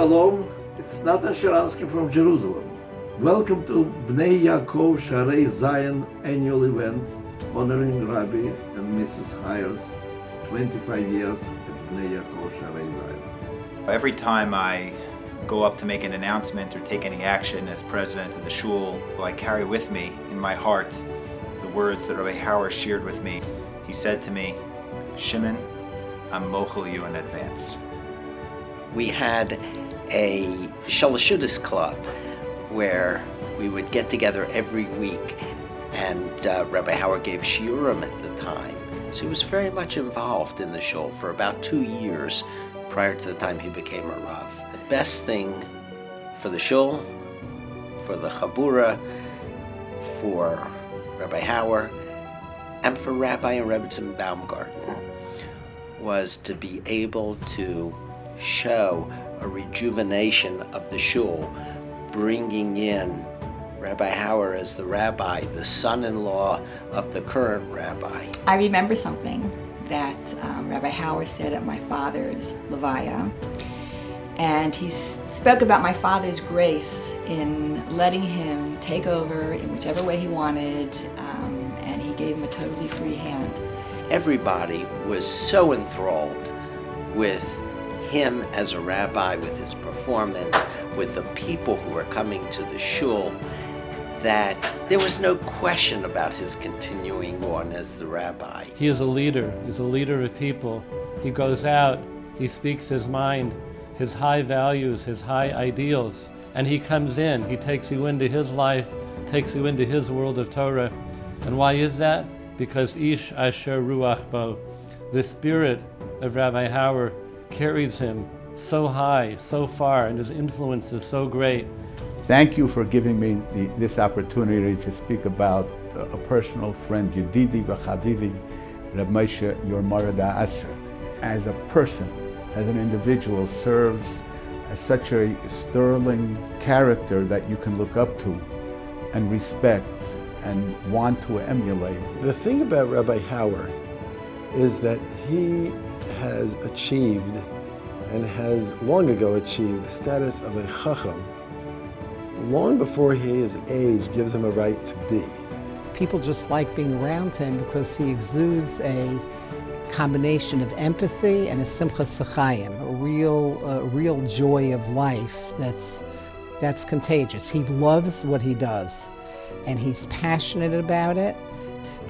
Shalom, it's Natan Sharansky from Jerusalem. Welcome to Bnai Yaakov Shaarei Zion annual event honoring Rabbi and Mrs. Hauer's 25 years at Bnai Yaakov Shaarei Zion. Every time I go up to make an announcement or take any action as president of the shul, I carry with me in my heart the words that Rabbi Hauer shared with me. He said to me, "ChmZman, I'm mochel you in advance." We had a Shalashudis club where we would get together every week, and Rabbi Hauer gave shiurim at the time. So he was very much involved in the shul for about 2 years prior to the time he became a Rav. The best thing for the shul, for the Chabura, for Rabbi Hauer, and for Rabbi and Rebbetzin Baumgarten was to be able to show a rejuvenation of the shul, bringing in Rabbi Hauer as the rabbi, the son-in-law of the current rabbi. I remember something that Rabbi Hauer said at my father's levaya, and he spoke about my father's grace in letting him take over in whichever way he wanted, and he gave him a totally free hand. Everybody was so enthralled with him as a rabbi, with his performance, with the people who were coming to the shul, that there was no question about his continuing on as the rabbi. He is a leader. He's a leader of people. He goes out, he speaks his mind, his high values, his high ideals, and he comes in, he takes you into his life, takes you into his world of Torah. And why is that? Because Ish Asher Ruach Bo, the spirit of Rabbi Hauer, carries him so high, so far, and his influence is so great. Thank you for giving me this opportunity to speak about a personal friend, Yedidi v'Chavivi, Reb Moshe, your Marada Asher. As a person, as an individual, serves as such a sterling character that you can look up to and respect and want to emulate. The thing about Rabbi Hauer is that he has achieved and has long ago achieved the status of a chacham long before his age gives him a right to be. People just like being around him because he exudes a combination of empathy and a simchas chayim, a real joy of life that's contagious. He loves what he does, and he's passionate about it.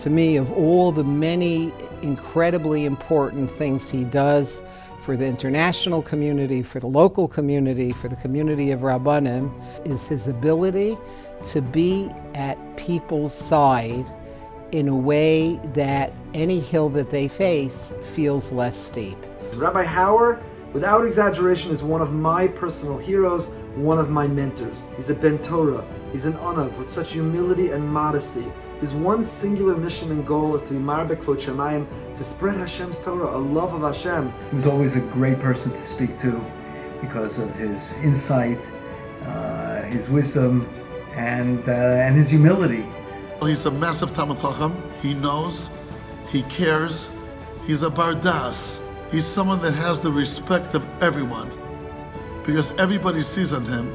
To me, of all the many incredibly important things he does for the international community, for the local community, for the community of Rabbanim, is his ability to be at people's side in a way that any hill that they face feels less steep. Rabbi Hauer, without exaggeration, is one of my personal heroes, one of my mentors. He's a Ben Torah. He's an Onav with such humility and modesty. His one singular mission and goal is to be Marbek Kvod Shamayim, to spread Hashem's Torah, a love of Hashem. He was always a great person to speak to because of his insight, his wisdom, and his humility. He's a massive Talmid Chacham. He knows, he cares, he's a bardas. He's someone that has the respect of everyone because everybody sees on him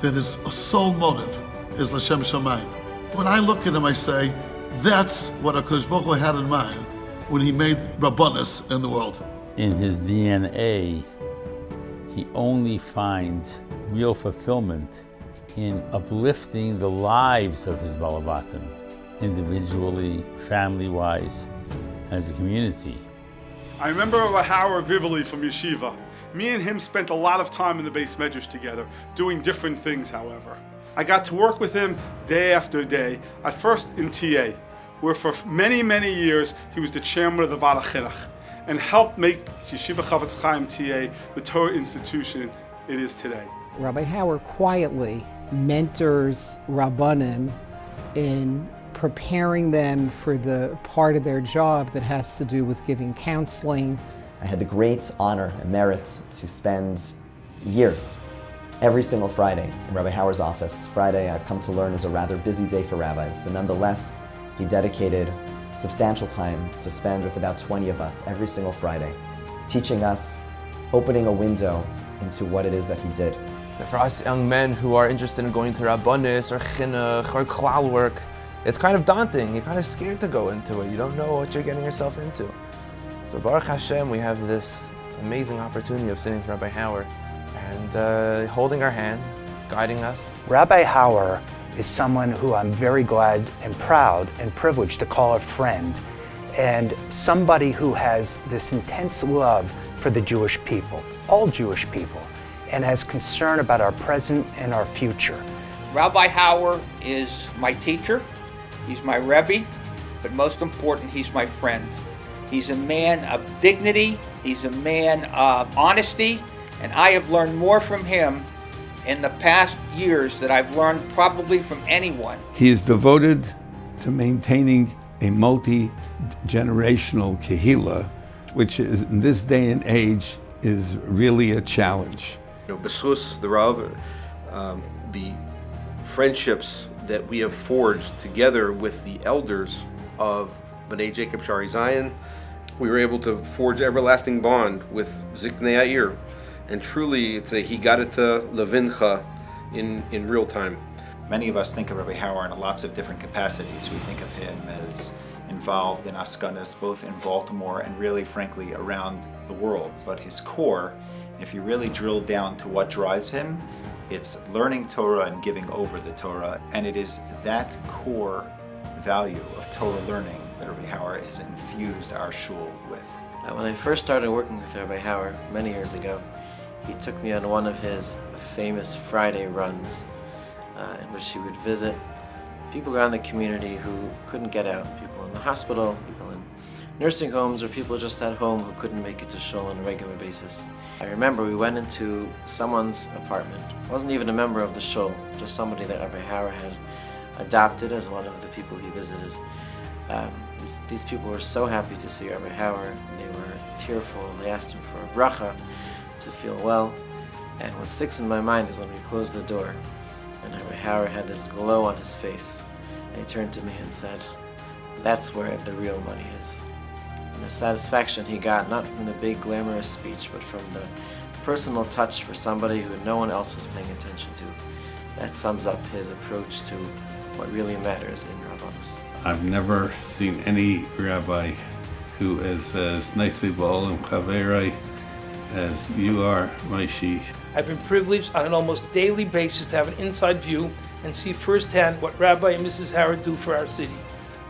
that his sole motive is L'Shem Shamayim. When I look at him, I say, that's what HaKadosh Baruch Hu had in mind when he made Rabbanis in the world. In his DNA, he only finds real fulfillment in uplifting the lives of his Balabatim, individually, family-wise, as a community. I remember Rabbi Hauer vividly from yeshiva. Me and him spent a lot of time in the Beis Medrash together, doing different things, however. I got to work with him day after day, at first in TA, where for many, many years he was the chairman of the Vada Chinuch and helped make Yeshiva Chavetz Chaim TA the Torah institution it is today. Rabbi Hauer quietly mentors Rabbanim in preparing them for the part of their job that has to do with giving counseling. I had the great honor and merit to spend years every single Friday in Rabbi Hauer's office. Friday, I've come to learn, is a rather busy day for rabbis, and nonetheless, he dedicated substantial time to spend with about 20 of us every single Friday, teaching us, opening a window into what it is that he did. And for us young men who are interested in going to Rabbanis or Chinuch or Klal work, it's kind of daunting. You're kind of scared to go into it. You don't know what you're getting yourself into. So Baruch Hashem, we have this amazing opportunity of sitting with Rabbi Hauer and holding our hand, guiding us. Rabbi Hauer is someone who I'm very glad and proud and privileged to call a friend, and somebody who has this intense love for the Jewish people, all Jewish people, and has concern about our present and our future. Rabbi Hauer is my teacher, he's my Rebbe, but most important, he's my friend. He's a man of dignity, he's a man of honesty, and I have learned more from him in the past years that I've learned probably from anyone. He is devoted to maintaining a multi-generational kehillah, which is, in this day and age, is really a challenge. B'schus the Rav, the friendships that we have forged together with the elders of Bnai Jacob Shaarei Zion, we were able to forge an everlasting bond with Ziknei Ha'ir. And truly, it's he got it to Levincha in real time. Many of us think of Rabbi Hauer in lots of different capacities. We think of him as involved in Askanas, both in Baltimore and really, frankly, around the world. But his core, if you really drill down to what drives him, it's learning Torah and giving over the Torah. And it is that core value of Torah learning that Rabbi Hauer has infused our shul with. When I first started working with Rabbi Hauer many years ago, he took me on one of his famous Friday runs in which he would visit people around the community who couldn't get out, people in the hospital, people in nursing homes, or people just at home who couldn't make it to shul on a regular basis. I remember we went into someone's apartment. I wasn't even a member of the shul, just somebody that Rabbi Hauer had adopted as one of the people he visited. These people were so happy to see Rabbi Hauer. They were tearful. They asked him for a bracha to feel well. And what sticks in my mind is when we closed the door and Rabbi Hauer had this glow on his face, and he turned to me and said, "That's where the real money is." And the satisfaction he got, not from the big glamorous speech, but from the personal touch for somebody who no one else was paying attention to. That sums up his approach to what really matters in Rabbanus. I've never seen any rabbi who is as nicely ba'olam chaverai as you are, Moshe. I've been privileged on an almost daily basis to have an inside view and see firsthand what Rabbi and Mrs. Hauer do for our city,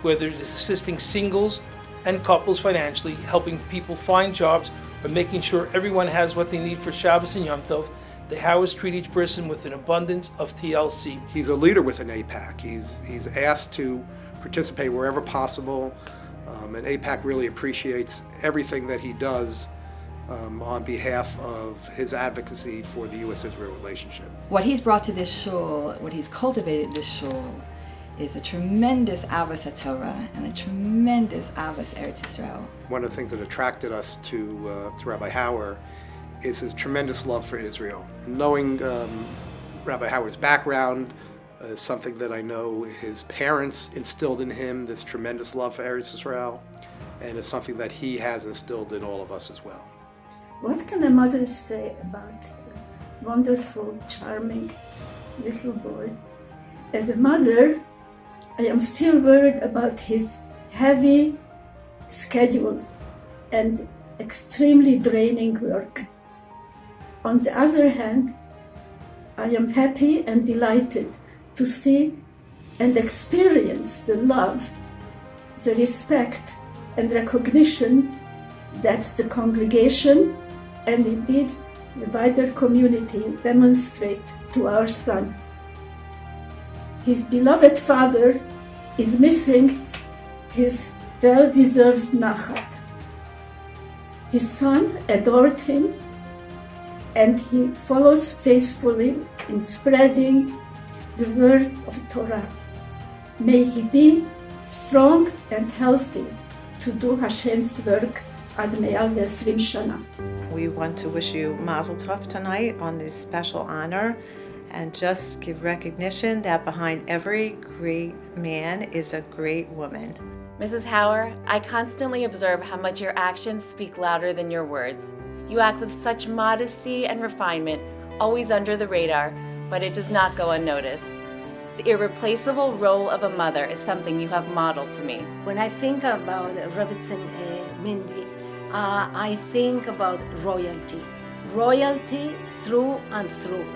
whether it is assisting singles and couples financially, helping people find jobs, or making sure everyone has what they need for Shabbos and Yom Tov. The Hauers treat each person with an abundance of TLC. He's a leader within AIPAC. He's asked to participate wherever possible, and AIPAC really appreciates everything that he does on behalf of his advocacy for the U.S.-Israel relationship. What he's brought to this shul, what he's cultivated in this shul, is a tremendous avos HaTorah and a tremendous avos Eretz Yisrael. One of the things that attracted us to Rabbi Hauer is his tremendous love for Israel. Knowing Rabbi Hauer's background is something that I know his parents instilled in him, this tremendous love for Eretz Yisrael, and it's something that he has instilled in all of us as well. What can a mother say about a wonderful, charming little boy? As a mother, I am still worried about his heavy schedules and extremely draining work. On the other hand, I am happy and delighted to see and experience the love, the respect and recognition that the congregation and indeed the wider community demonstrate to our son. His beloved father is missing his well-deserved nachat. His son adored him, and he follows faithfully in spreading the word of Torah. May he be strong and healthy to do Hashem's work ad me'al 20 shana. We want to wish you Mazel Tov tonight on this special honor, and just give recognition that behind every great man is a great woman. Mrs. Hauer, I constantly observe how much your actions speak louder than your words. You act with such modesty and refinement, always under the radar, but it does not go unnoticed. The irreplaceable role of a mother is something you have modeled to me. When I think about Rebbetzin Mindy, I think about royalty. Royalty through and through.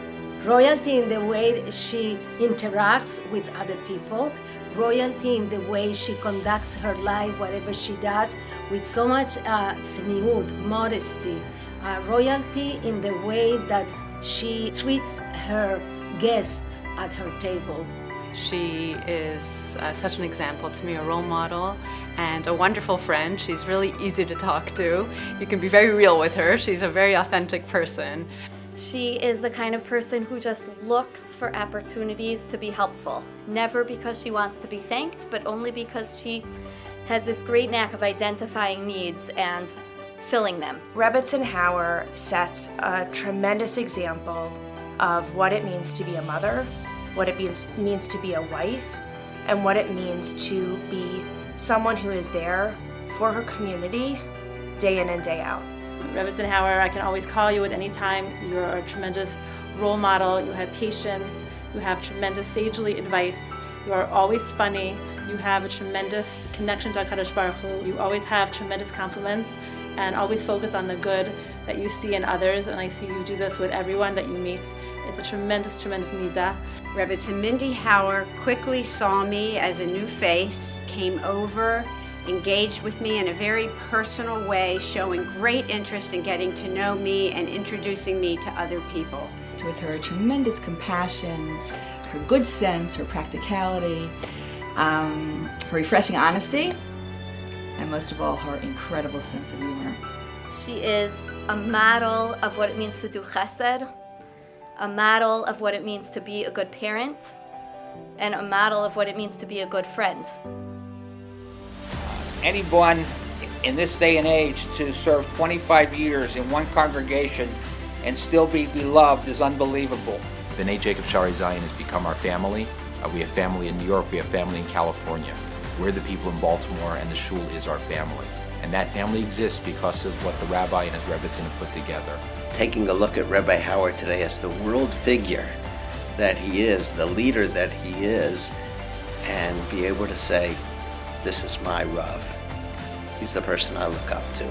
Royalty in the way she interacts with other people. Royalty in the way she conducts her life, whatever she does, with so much tzniut, modesty. Royalty in the way that she treats her guests at her table. She is such an example to me, a role model and a wonderful friend. She's really easy to talk to. You can be very real with her. She's a very authentic person. She is the kind of person who just looks for opportunities to be helpful. Never because she wants to be thanked, but only because she has this great knack of identifying needs and filling them. Rebbetzin Hauer sets a tremendous example of what it means to be a mother, what it means to be a wife, and what it means to be someone who is there for her community day in and day out. Rebbetzin Hauer, I can always call you at any time. You're a tremendous role model. You have patience. You have tremendous sagely advice. You are always funny. You have a tremendous connection to HaKadosh Baruch Hu. You always have tremendous compliments and always focus on the good that you see in others. And I see you do this with everyone that you meet. It's a tremendous, tremendous mitzvah. Rebbetzin Mindy Hauer quickly saw me as a new face, came over, engaged with me in a very personal way, showing great interest in getting to know me and introducing me to other people. With her tremendous compassion, her good sense, her practicality, her refreshing honesty, and most of all, her incredible sense of humor. She is a model of what it means to do chesed, a model of what it means to be a good parent, and a model of what it means to be a good friend. Anyone in this day and age to serve 25 years in one congregation and still be beloved is unbelievable. Bnai Shaarei Zion has become our family. We have family in New York, we have family in California. We're the people in Baltimore, and the shul is our family. And that family exists because of what the rabbi and his rebbetzin have put together. Taking a look at Rabbi Hauer today as the world figure that he is, the leader that he is, and be able to say, this is my Rav. He's the person I look up to.